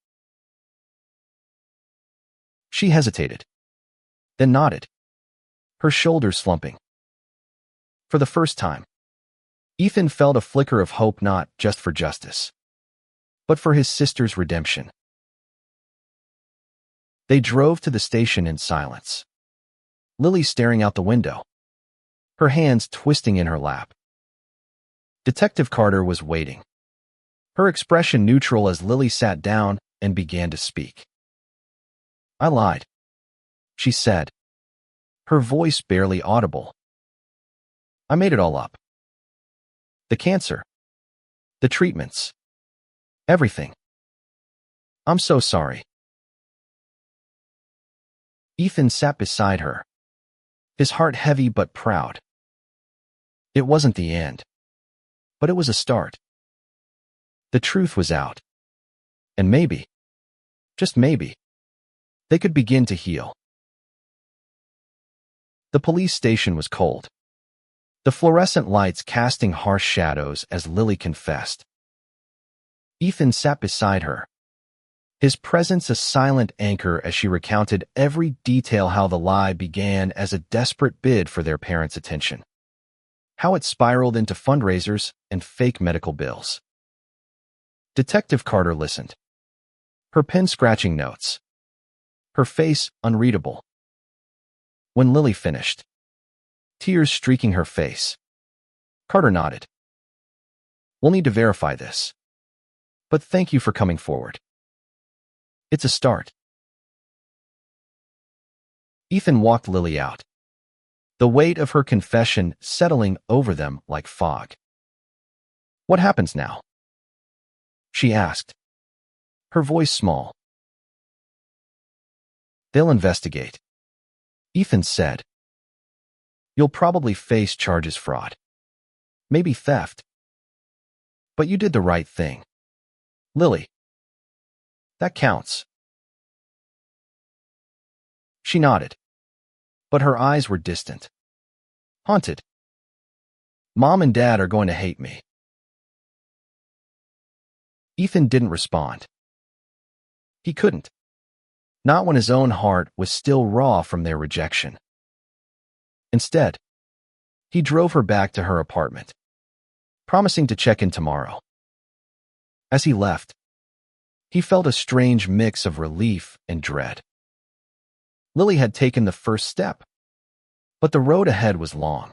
She hesitated, then nodded, her shoulders slumping. For the first time, Ethan felt a flicker of hope, not just for justice, but for his sister's redemption. They drove to the station in silence, Lily staring out the window, her hands twisting in her lap. Detective Carter was waiting, her expression neutral as Lily sat down and began to speak. I lied, she said, her voice barely audible. I made it all up. The cancer, the treatments, everything. I'm so sorry. Ethan sat beside her, his heart heavy but proud. It wasn't the end, but it was a start. The truth was out, and maybe, just maybe, they could begin to heal. The police station was cold, the fluorescent lights casting harsh shadows as Lily confessed. Ethan sat beside her, his presence a silent anchor as she recounted every detail, how the lie began as a desperate bid for their parents' attention, how it spiraled into fundraisers and fake medical bills. Detective Carter listened, her pen scratching notes, her face unreadable. When Lily finished, tears streaking her face, Carter nodded. We'll need to verify this, but thank you for coming forward. It's a start. Ethan walked Lily out, the weight of her confession settling over them like fog. What happens now? She asked, her voice small. They'll investigate, Ethan said. You'll probably face charges fraud, maybe theft. But you did the right thing, Lily. That counts. She nodded, but her eyes were distant, haunted. Mom and Dad are going to hate me. Ethan didn't respond. He couldn't, not when his own heart was still raw from their rejection. Instead, he drove her back to her apartment, promising to check in tomorrow. As he left, he felt a strange mix of relief and dread. Lily had taken the first step, but the road ahead was long,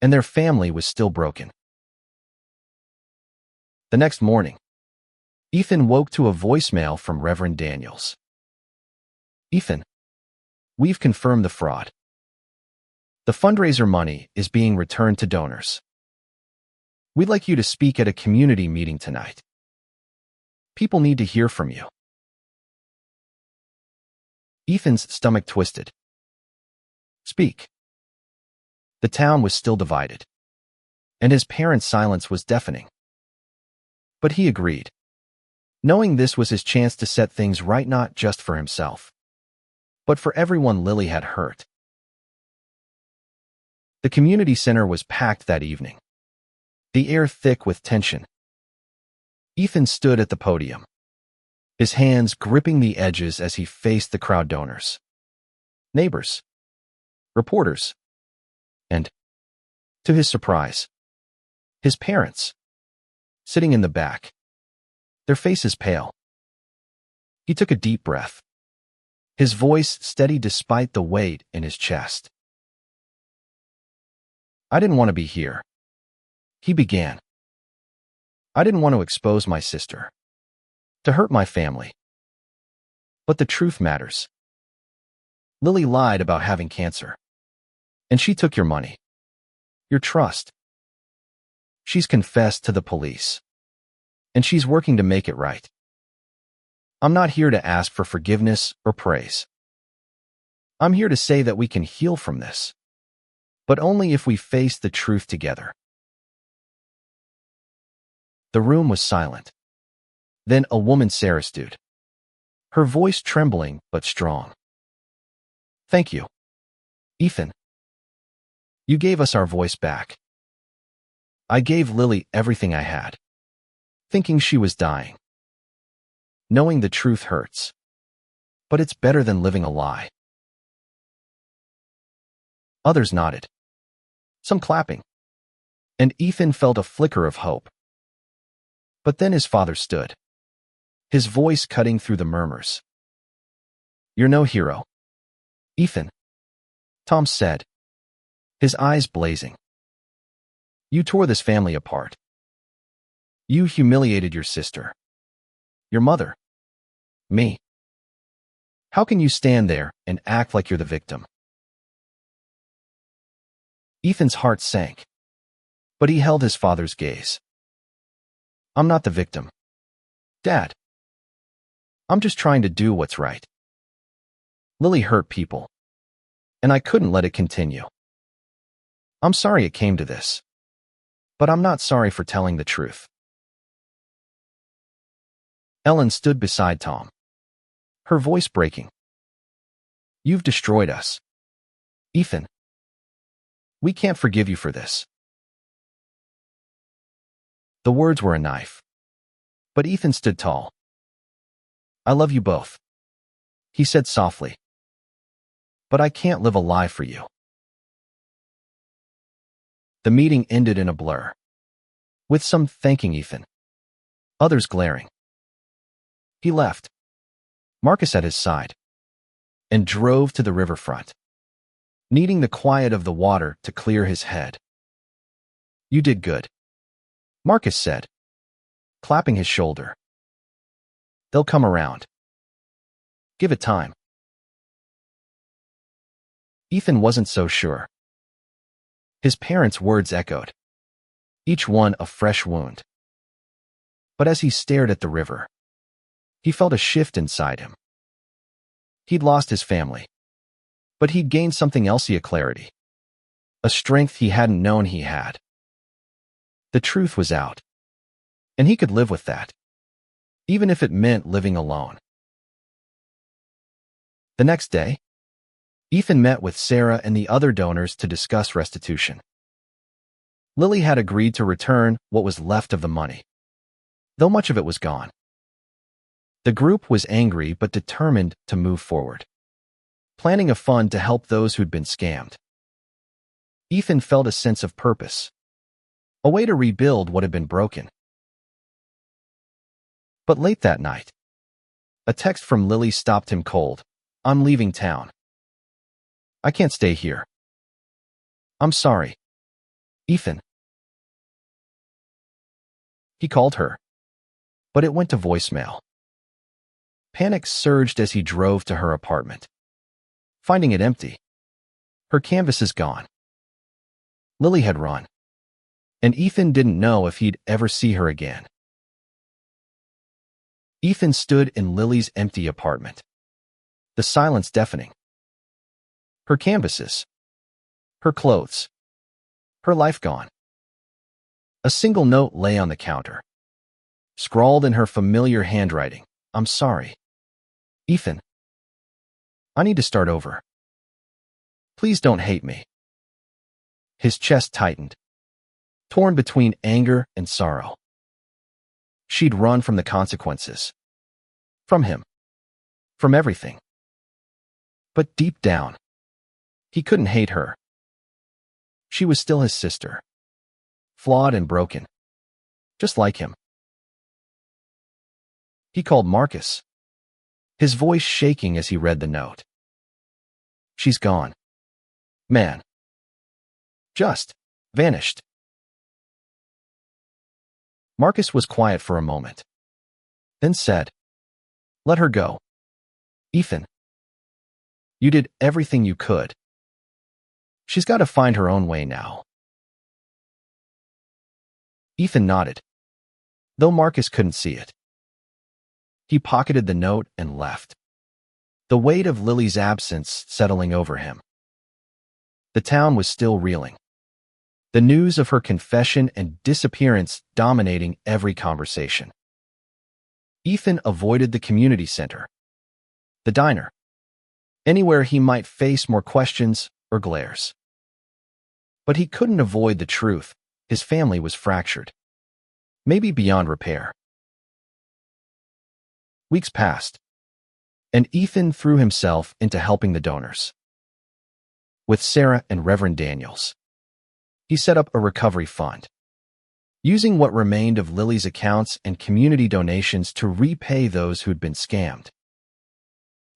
and their family was still broken. The next morning, Ethan woke to a voicemail from Reverend Daniels. Ethan, we've confirmed the fraud. The fundraiser money is being returned to donors. We'd like you to speak at a community meeting tonight. People need to hear from you. Ethan's stomach twisted. Speak. The town was still divided, and his parents' silence was deafening. But he agreed, knowing this was his chance to set things right, not just for himself, but for everyone Lily had hurt. The community center was packed that evening, the air thick with tension. Ethan stood at the podium, his hands gripping the edges as he faced the crowd, donors, neighbors, reporters, and, to his surprise, his parents, sitting in the back, their faces pale. He took a deep breath, his voice steady despite the weight in his chest. I didn't want to be here, he began. I didn't want to expose my sister, to hurt my family. But the truth matters. Lily lied about having cancer, and she took your money, your trust. She's confessed to the police, and she's working to make it right. I'm not here to ask for forgiveness or praise. I'm here to say that we can heal from this, but only if we face the truth together. The room was silent. Then a woman Sarah stood, her voice trembling but strong. Thank you, Ethan. You gave us our voice back. I gave Lily everything I had, thinking she was dying. Knowing the truth hurts, but it's better than living a lie. Others nodded, some clapping, and Ethan felt a flicker of hope. But then his father stood, his voice cutting through the murmurs. You're no hero, Ethan, Tom said, his eyes blazing. You tore this family apart. You humiliated your sister, your mother, me. How can you stand there and act like you're the victim? Ethan's heart sank, but he held his father's gaze. I'm not the victim, Dad. I'm just trying to do what's right. Lily hurt people, and I couldn't let it continue. I'm sorry it came to this, but I'm not sorry for telling the truth. Ellen stood beside Tom, her voice breaking. You've destroyed us, Ethan. We can't forgive you for this. The words were a knife, but Ethan stood tall. I love you both, he said softly, but I can't live a lie for you. The meeting ended in a blur, with some thanking Ethan, others glaring. He left, Marcus at his side, and drove to the riverfront, needing the quiet of the water to clear his head. You did good, Marcus said, clapping his shoulder. They'll come around. Give it time. Ethan wasn't so sure. His parents' words echoed, each one a fresh wound. But as he stared at the river, he felt a shift inside him. He'd lost his family, but he'd gained something else, a clarity, a strength he hadn't known he had. The truth was out, and he could live with that, even if it meant living alone. The next day, Ethan met with Sarah and the other donors to discuss restitution. Lily had agreed to return what was left of the money, though much of it was gone. The group was angry but determined to move forward, planning a fund to help those who'd been scammed. Ethan felt a sense of purpose, a way to rebuild what had been broken. But late that night, a text from Lily stopped him cold. I'm leaving town. I can't stay here. I'm sorry, Ethan. He called her, but it went to voicemail. Panic surged as he drove to her apartment, finding it empty. Her canvases gone. Lily had run, and Ethan didn't know if he'd ever see her again. Ethan stood in Lily's empty apartment, the silence deafening. Her canvases, her clothes, her life gone. A single note lay on the counter, scrawled in her familiar handwriting. I'm sorry, Ethan. I need to start over. Please don't hate me. His chest tightened, torn between anger and sorrow. She'd run from the consequences. From him. From everything. But deep down, he couldn't hate her. She was still his sister. Flawed and broken. Just like him. He called Marcus, his voice shaking as he read the note. She's gone. Man. Just vanished. Marcus was quiet for a moment, then said, Let her go. Ethan. You did everything you could. She's got to find her own way now. Ethan nodded, though Marcus couldn't see it. He pocketed the note and left, the weight of Lily's absence settling over him. The town was still reeling, the news of her confession and disappearance dominating every conversation. Ethan avoided the community center, the diner, anywhere he might face more questions or glares. But he couldn't avoid the truth. His family was fractured, maybe beyond repair. Weeks passed, and Ethan threw himself into helping the donors. With Sarah and Reverend Daniels, he set up a recovery fund, using what remained of Lily's accounts and community donations to repay those who'd been scammed.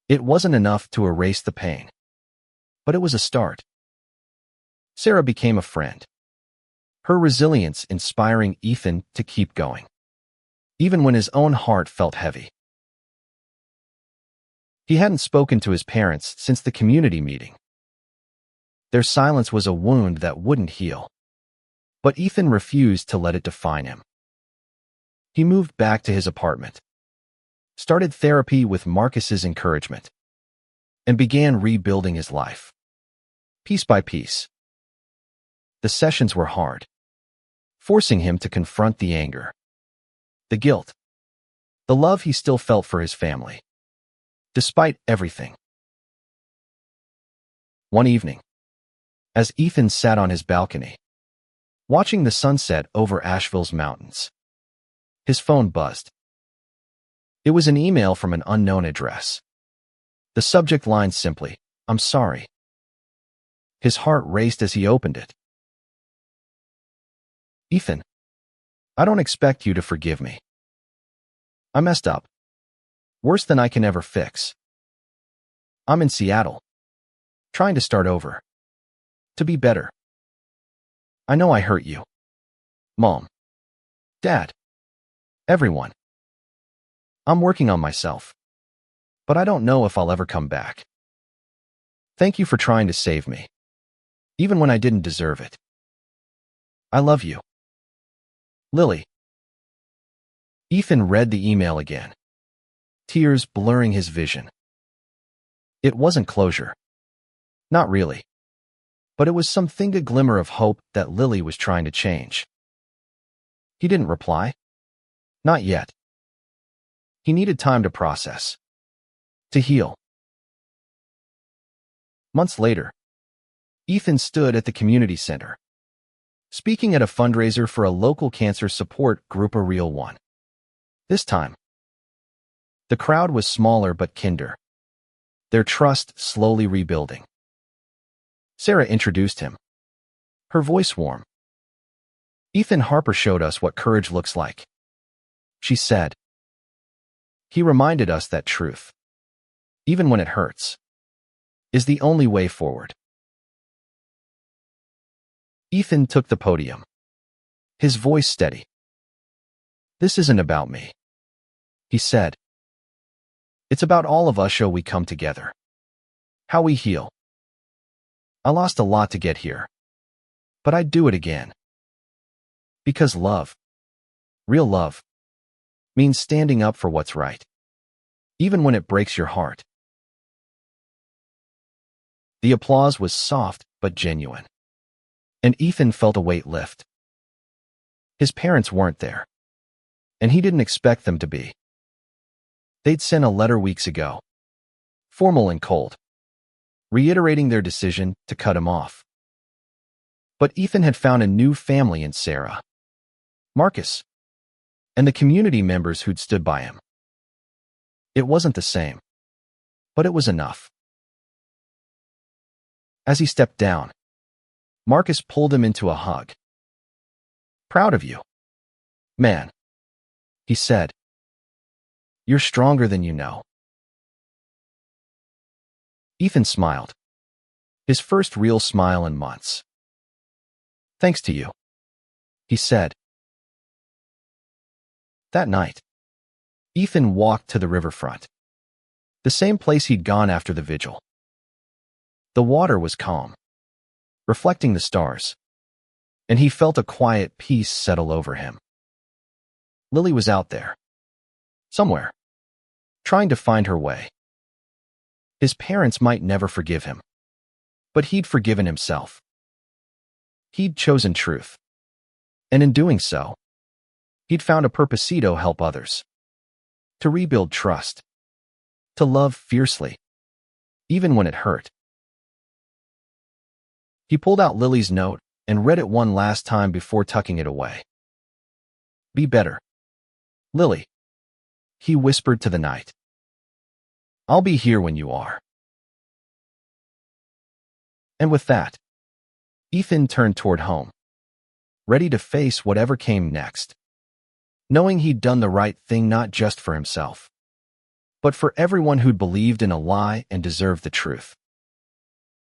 It wasn't enough to erase the pain, but it was a start. Sarah became a friend, her resilience inspiring Ethan to keep going, even when his own heart felt heavy. He hadn't spoken to his parents since the community meeting. Their silence was a wound that wouldn't heal, but Ethan refused to let it define him. He moved back to his apartment, started therapy with Marcus's encouragement, and began rebuilding his life, piece by piece. The sessions were hard, forcing him to confront the anger, the guilt, the love he still felt for his family, despite everything. One evening, as Ethan sat on his balcony, watching the sunset over Asheville's mountains, his phone buzzed. It was an email from an unknown address. The subject line simply, "I'm sorry." His heart raced as he opened it. "Ethan, I don't expect you to forgive me. I messed up. Worse than I can ever fix. I'm in Seattle, trying to start over, to be better. I know I hurt you. Mom, Dad, everyone. I'm working on myself, but I don't know if I'll ever come back. Thank you for trying to save me, even when I didn't deserve it. I love you. Lily." Ethan read the email again, tears blurring his vision. It wasn't closure. Not really. But it was something, a glimmer of hope that Lily was trying to change. He didn't reply. Not yet. He needed time to process, to heal. Months later, Ethan stood at the community center, speaking at a fundraiser for a local cancer support group, a real one. This time, the crowd was smaller but kinder, their trust slowly rebuilding. Sarah introduced him, her voice warm. "Ethan Harper showed us what courage looks like," she said. "He reminded us that truth, even when it hurts, is the only way forward." Ethan took the podium, his voice steady. "This isn't about me," he said. "It's about all of us. How we come together, how we heal. I lost a lot to get here, but I'd do it again. Because love, real love, means standing up for what's right, even when it breaks your heart." The applause was soft but genuine, and Ethan felt a weight lift. His parents weren't there, and he didn't expect them to be. They'd sent a letter weeks ago, formal and cold, reiterating their decision to cut him off. But Ethan had found a new family in Sarah, Marcus, and the community members who'd stood by him. It wasn't the same, but it was enough. As he stepped down, Marcus pulled him into a hug. "Proud of you, man," he said. "You're stronger than you know." Ethan smiled, his first real smile in months. "Thanks to you," he said. That night, Ethan walked to the riverfront, the same place he'd gone after the vigil. The water was calm, reflecting the stars, and he felt a quiet peace settle over him. Lily was out there, somewhere, trying to find her way. His parents might never forgive him, but he'd forgiven himself. He'd chosen truth, and in doing so, he'd found a purpose to help others, to rebuild trust, to love fiercely, even when it hurt. He pulled out Lily's note and read it one last time before tucking it away. "Be better, Lily," he whispered to the night. "I'll be here when you are." And with that, Ethan turned toward home, ready to face whatever came next, knowing he'd done the right thing not just for himself, but for everyone who'd believed in a lie and deserved the truth.